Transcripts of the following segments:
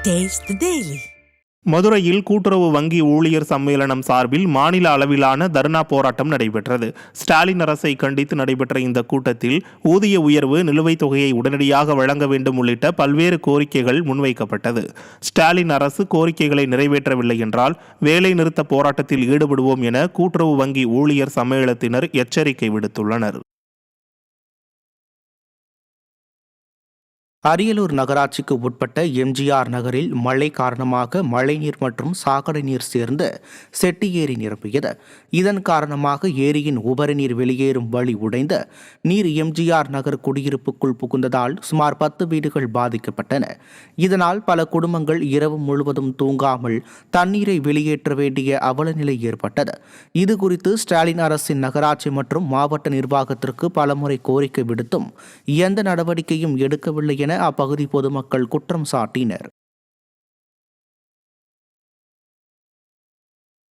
Taste the Daily. மதுரையில் கூட்டுறவு வங்கி ஊழியர் சம்மேளனம் சார்பில் மாநில அளவிலான தர்ணா போராட்டம் நடைபெற்றது. ஸ்டாலின் அரசை கண்டித்து நடைபெற்ற இந்த கூட்டத்தில் ஊதிய உயர்வு, நிலுவைத் தொகையை உடனடியாக வழங்க வேண்டும் உள்ளிட்ட பல்வேறு கோரிக்கைகள் முன்வைக்கப்பட்டது. ஸ்டாலின் அரசு கோரிக்கைகளை நிறைவேற்றவில்லை என்றால் வேலை நிறுத்த போராட்டத்தில் ஈடுபடுவோம் என கூட்டுறவு வங்கி ஊழியர் சம்மேளனத்தினர் எச்சரிக்கை விடுத்துள்ளனர். அரியலூர் நகராட்சிக்கு உட்பட்ட எம்ஜிஆர் நகரில் மழை காரணமாக மழைநீர் மற்றும் சாக்கடை நீர் சேர்ந்து செட்டி ஏரி நிரம்பியது. இதன் காரணமாக ஏரியின் உபரி நீர் வெளியேறும் வழி உடைந்து நீர் எம்ஜிஆர் நகர் குடியிருப்புக்குள் புகுந்ததால் சுமார் 10 வீடுகள் பாதிக்கப்பட்டன. இதனால் பல குடும்பங்கள் இரவு முழுவதும் தூங்காமல் தண்ணீரை வெளியேற்ற வேண்டிய அவலநிலை ஏற்பட்டது. இதுகுறித்து ஸ்டாலின் அரசின் நகராட்சி மற்றும் மாவட்ட நிர்வாகத்திற்கு பலமுறை கோரிக்கை விடுத்தும் எந்த நடவடிக்கையும் எடுக்கவில்லை என அப்பகுதி பொதுமக்கள் குற்றம் சாட்டினர்.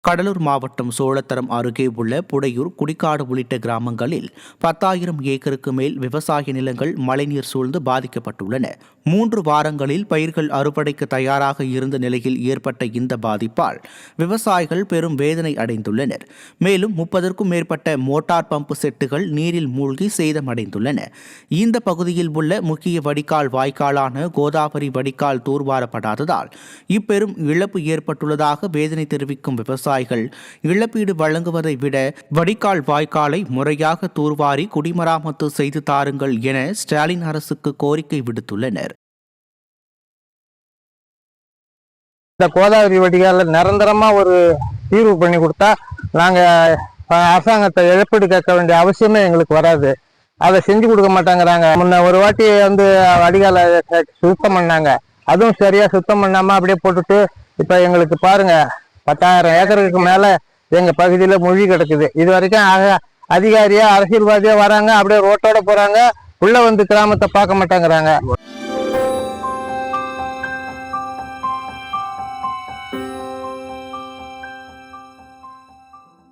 கடலூர் மாவட்டம் சோழத்தரம் அருகே உள்ள புடையூர், குடிக்காடு உள்ளிட்ட கிராமங்களில் 10,000 ஏக்கருக்கு மேல் விவசாய நிலங்கள் மழைநீர் சூழ்ந்து பாதிக்கப்பட்டுள்ளன. 3 வாரங்களில் பயிர்கள் அறுவடைக்கு தயாராக இருந்த நிலையில் ஏற்பட்ட இந்த பாதிப்பால் விவசாயிகள் பெரும் வேதனை அடைந்துள்ளனர். மேலும் 30க்கும் மேற்பட்ட மோட்டார் பம்பு செட்டுகள் நீரில் மூழ்கி சேதமடைந்துள்ளன. இந்த பகுதியில் உள்ள முக்கிய வடிகால் வாய்க்காலான கோதாவரி வடிகால் தூர்வாரப்படாததால் இப்பெரும் இழப்பு ஏற்பட்டுள்ளதாக வேதனை தெரிவிக்கும் விவசாயிகள் இழப்பீடு வழங்குவதை விட வடிகால் வாய்க்காலை முறையாக தூர்வாரி குடிமராமத்து செய்து தாருங்கள் என ஸ்டாலின் அரசுக்கு கோரிக்கை விடுத்துள்ளனர். இந்த கோதாவரி வடிகால நிரந்தரமா ஒரு தீர்வு பண்ணி கொடுத்தா நாங்க அரசாங்கத்தை இழப்பீடு கேட்க வேண்டிய அவசியமே எங்களுக்கு வராது. அதை செஞ்சு கொடுக்க மாட்டாங்கிறாங்க. முன்ன ஒரு வாட்டி வடிகால சுத்தம் பண்ணாங்க, அதுவும் சரியா சுத்தம் பண்ணாம அப்படியே போட்டுட்டு இப்ப எங்களுக்கு பாருங்க 10,000 ஏக்கருக்கு மேல எங்க பகுதியில மூழ்கி கிடக்குது. இது வரைக்கும் அதிகாரியா அரசியல்வாதியா வராங்க, அப்படியே ரோட்டோட போறாங்க, உள்ள வந்து கிராமத்தை பார்க்க மாட்டேங்கிறாங்க.